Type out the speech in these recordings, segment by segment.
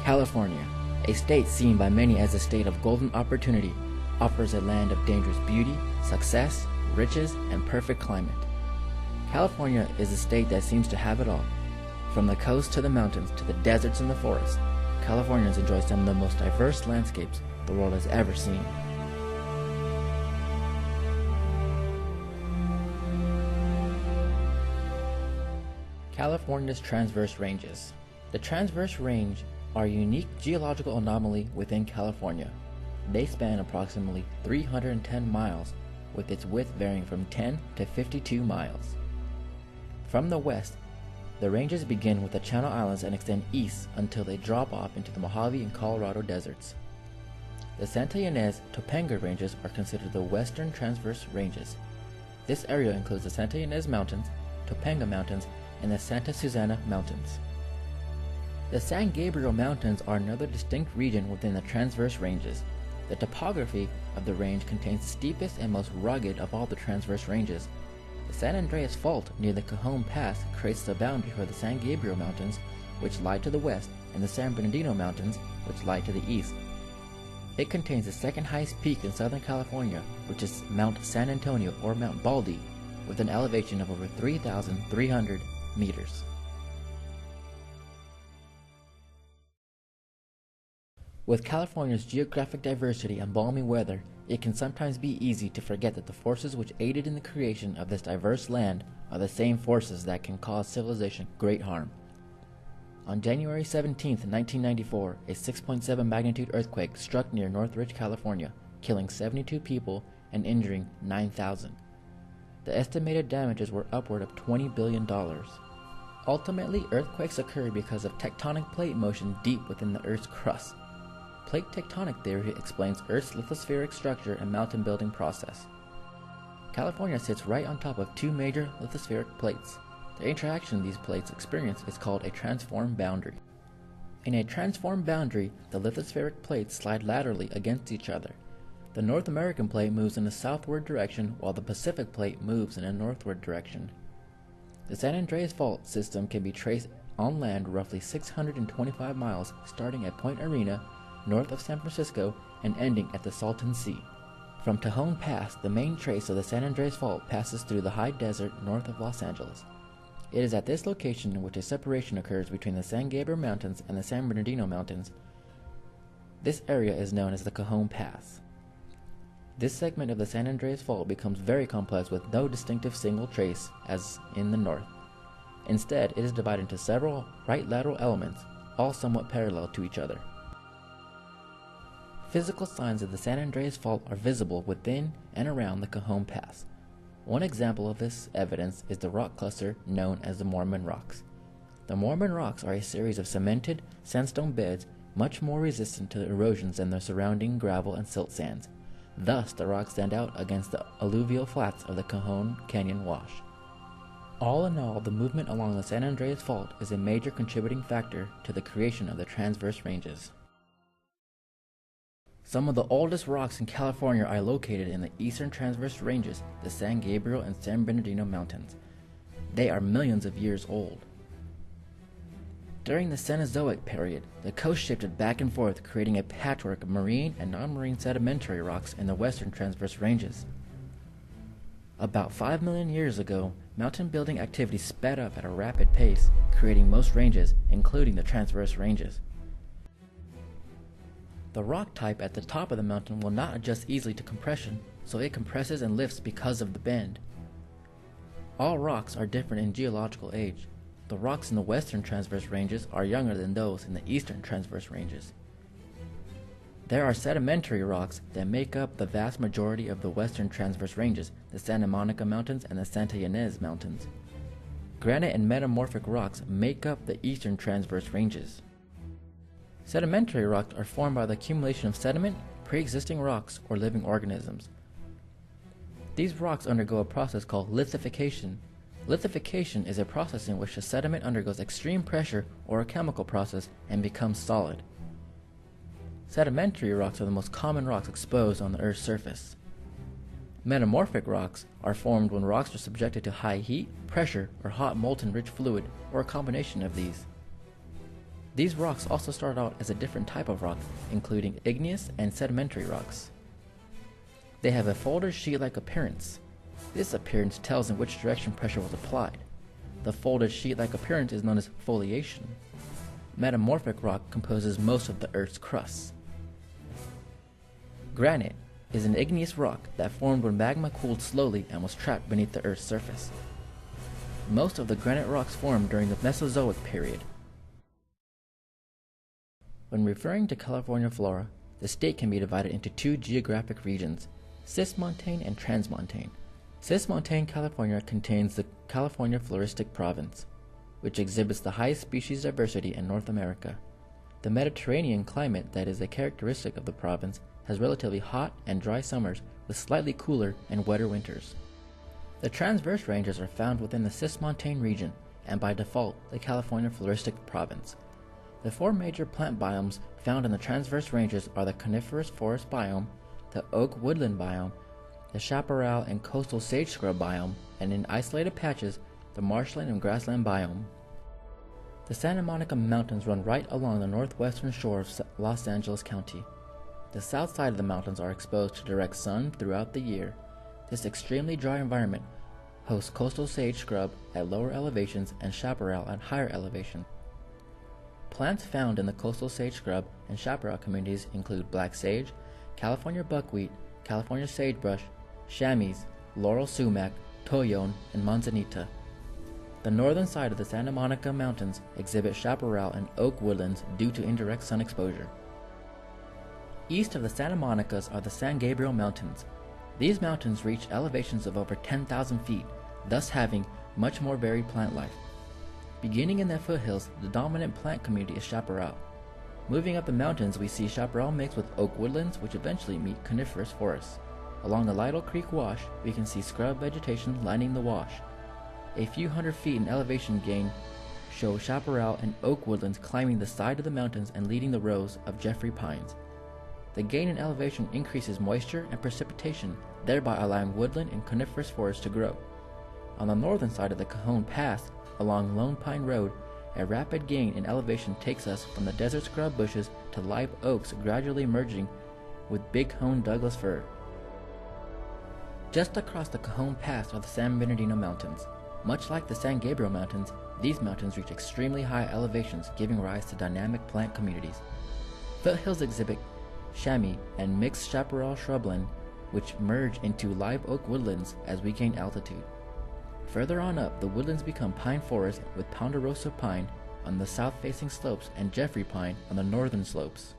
California, a state seen by many as a state of golden opportunity, offers a land of dangerous beauty, success, riches, and perfect climate. California is a state that seems to have it all. From the coast to the mountains to the deserts and the forests, Californians enjoy some of the most diverse landscapes the world has ever seen. California's transverse ranges. The transverse range are a unique geological anomaly within California. They span approximately 310 miles, with its width varying from 10 to 52 miles. From the west, the ranges begin with the Channel Islands and extend east until they drop off into the Mojave and Colorado deserts. The Santa Ynez-Topanga ranges are considered the western transverse ranges. This area includes the Santa Ynez Mountains, Topanga Mountains, and the Santa Susana Mountains. The San Gabriel Mountains are another distinct region within the transverse ranges. The topography of the range contains the steepest and most rugged of all the transverse ranges. The San Andreas Fault near the Cajon Pass creates the boundary for the San Gabriel Mountains, which lie to the west, and the San Bernardino Mountains, which lie to the east. It contains the second highest peak in Southern California, which is Mount San Antonio or Mount Baldy, with an elevation of over 3,300 meters. With California's geographic diversity and balmy weather, it can sometimes be easy to forget that the forces which aided in the creation of this diverse land are the same forces that can cause civilization great harm. On January 17, 1994, a 6.7 magnitude earthquake struck near Northridge, California, killing 72 people and injuring 9,000. The estimated damages were upward of $20 billion. Ultimately, earthquakes occur because of tectonic plate motion deep within the Earth's crust. Plate tectonic theory explains Earth's lithospheric structure and mountain building process. California sits right on top of two major lithospheric plates. The interaction these plates experience is called a transform boundary. In a transform boundary, the lithospheric plates slide laterally against each other. The North American plate moves in a southward direction while the Pacific plate moves in a northward direction. The San Andreas Fault system can be traced on land roughly 625 miles starting at Point Arena, north of San Francisco, and ending at the Salton Sea. From Cajon Pass, the main trace of the San Andreas Fault passes through the high desert north of Los Angeles. It is at this location in which a separation occurs between the San Gabriel Mountains and the San Bernardino Mountains. This area is known as the Cajon Pass. This segment of the San Andreas Fault becomes very complex with no distinctive single trace as in the north. Instead, it is divided into several right lateral elements, all somewhat parallel to each other. Physical signs of the San Andreas Fault are visible within and around the Cajon Pass. One example of this evidence is the rock cluster known as the Mormon Rocks. The Mormon Rocks are a series of cemented sandstone beds much more resistant to erosions than the surrounding gravel and silt sands. Thus, the rocks stand out against the alluvial flats of the Cajon Canyon Wash. All in all, the movement along the San Andreas Fault is a major contributing factor to the creation of the transverse ranges. Some of the oldest rocks in California are located in the eastern transverse ranges, the San Gabriel and San Bernardino Mountains. They are millions of years old. During the Cenozoic period, the coast shifted back and forth, creating a patchwork of marine and non-marine sedimentary rocks in the western transverse ranges. About 5 million years ago, mountain building activity sped up at a rapid pace, creating most ranges, including the transverse ranges. The rock type at the top of the mountain will not adjust easily to compression, so it compresses and lifts because of the bend. All rocks are different in geological age. The rocks in the western transverse ranges are younger than those in the eastern transverse ranges. There are sedimentary rocks that make up the vast majority of the western transverse ranges, the Santa Monica Mountains and the Santa Ynez Mountains. Granite and metamorphic rocks make up the eastern transverse ranges. Sedimentary rocks are formed by the accumulation of sediment, pre-existing rocks, or living organisms. These rocks undergo a process called lithification. Lithification is a process in which the sediment undergoes extreme pressure or a chemical process and becomes solid. Sedimentary rocks are the most common rocks exposed on the Earth's surface. Metamorphic rocks are formed when rocks are subjected to high heat, pressure, or hot molten rich fluid, or a combination of these. These rocks also start out as a different type of rock, including igneous and sedimentary rocks. They have a folded sheet-like appearance. This appearance tells in which direction pressure was applied. The folded sheet-like appearance is known as foliation. Metamorphic rock composes most of the Earth's crust. Granite is an igneous rock that formed when magma cooled slowly and was trapped beneath the Earth's surface. Most of the granite rocks formed during the Mesozoic period. When referring to California flora, the state can be divided into two geographic regions, cismontane and transmontane. Cismontane California contains the California Floristic Province, which exhibits the highest species diversity in North America. The Mediterranean climate that is a characteristic of the province has relatively hot and dry summers with slightly cooler and wetter winters. The transverse ranges are found within the cismontane region and by default the California Floristic Province. The four major plant biomes found in the transverse ranges are the coniferous forest biome, the oak woodland biome, the chaparral and coastal sage scrub biome, and in isolated patches, the marshland and grassland biome. The Santa Monica Mountains run right along the northwestern shore of Los Angeles County. The south side of the mountains are exposed to direct sun throughout the year. This extremely dry environment hosts coastal sage scrub at lower elevations and chaparral at higher elevation. Plants found in the coastal sage scrub and chaparral communities include black sage, California buckwheat, California sagebrush, chamois, laurel sumac, toyon, and manzanita. The northern side of the Santa Monica Mountains exhibit chaparral and oak woodlands due to indirect sun exposure. East of the Santa Monicas are the San Gabriel Mountains. These mountains reach elevations of over 10,000 feet, thus having much more varied plant life. Beginning in the foothills, the dominant plant community is chaparral. Moving up the mountains, we see chaparral mixed with oak woodlands, which eventually meet coniferous forests. Along the Lytle Creek Wash, we can see scrub vegetation lining the wash. A few hundred feet in elevation gain show chaparral and oak woodlands climbing the side of the mountains and leading the rows of Jeffrey pines. The gain in elevation increases moisture and precipitation, thereby allowing woodland and coniferous forests to grow. On the northern side of the Cajon Pass, along Lone Pine Road, a rapid gain in elevation takes us from the desert scrub bushes to live oaks gradually merging with bighorn Douglas fir. Just across the Cajon Pass are the San Bernardino Mountains. Much like the San Gabriel Mountains, these mountains reach extremely high elevations, giving rise to dynamic plant communities. Foothills exhibit chamois and mixed chaparral shrubland, which merge into live oak woodlands as we gain altitude. Further on up, the woodlands become pine forest with ponderosa pine on the south-facing slopes and Jeffrey pine on the northern slopes.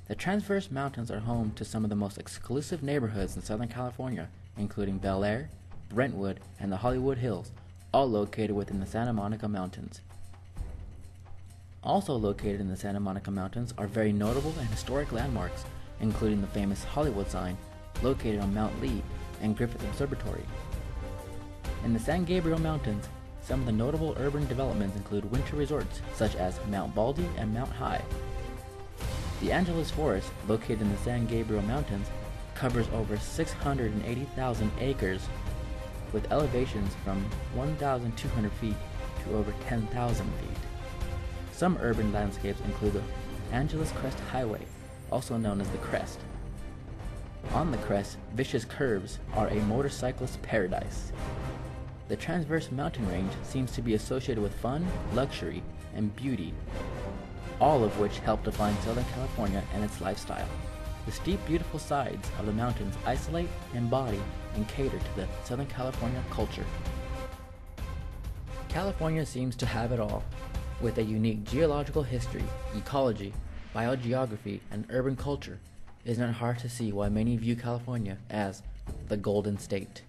The transverse mountains are home to some of the most exclusive neighborhoods in Southern California, including Bel Air, Brentwood, and the Hollywood Hills, all located within the Santa Monica Mountains. Also located in the Santa Monica Mountains are very notable and historic landmarks, including the famous Hollywood sign, located on Mount Lee, and Griffith Observatory. In the San Gabriel Mountains, some of the notable urban developments include winter resorts such as Mount Baldy and Mount High. The Angeles Forest, located in the San Gabriel Mountains, covers over 680,000 acres with elevations from 1,200 feet to over 10,000 feet. Some urban landscapes include the Angeles Crest Highway, also known as the Crest. On the crest, vicious curves are a motorcyclist's paradise. The transverse mountain range seems to be associated with fun, luxury, and beauty, all of which help define Southern California and its lifestyle. The steep, beautiful sides of the mountains isolate, embody, and cater to the Southern California culture. California seems to have it all. With a unique geological history, ecology, biogeography, and urban culture, it is not hard to see why many view California as the Golden State.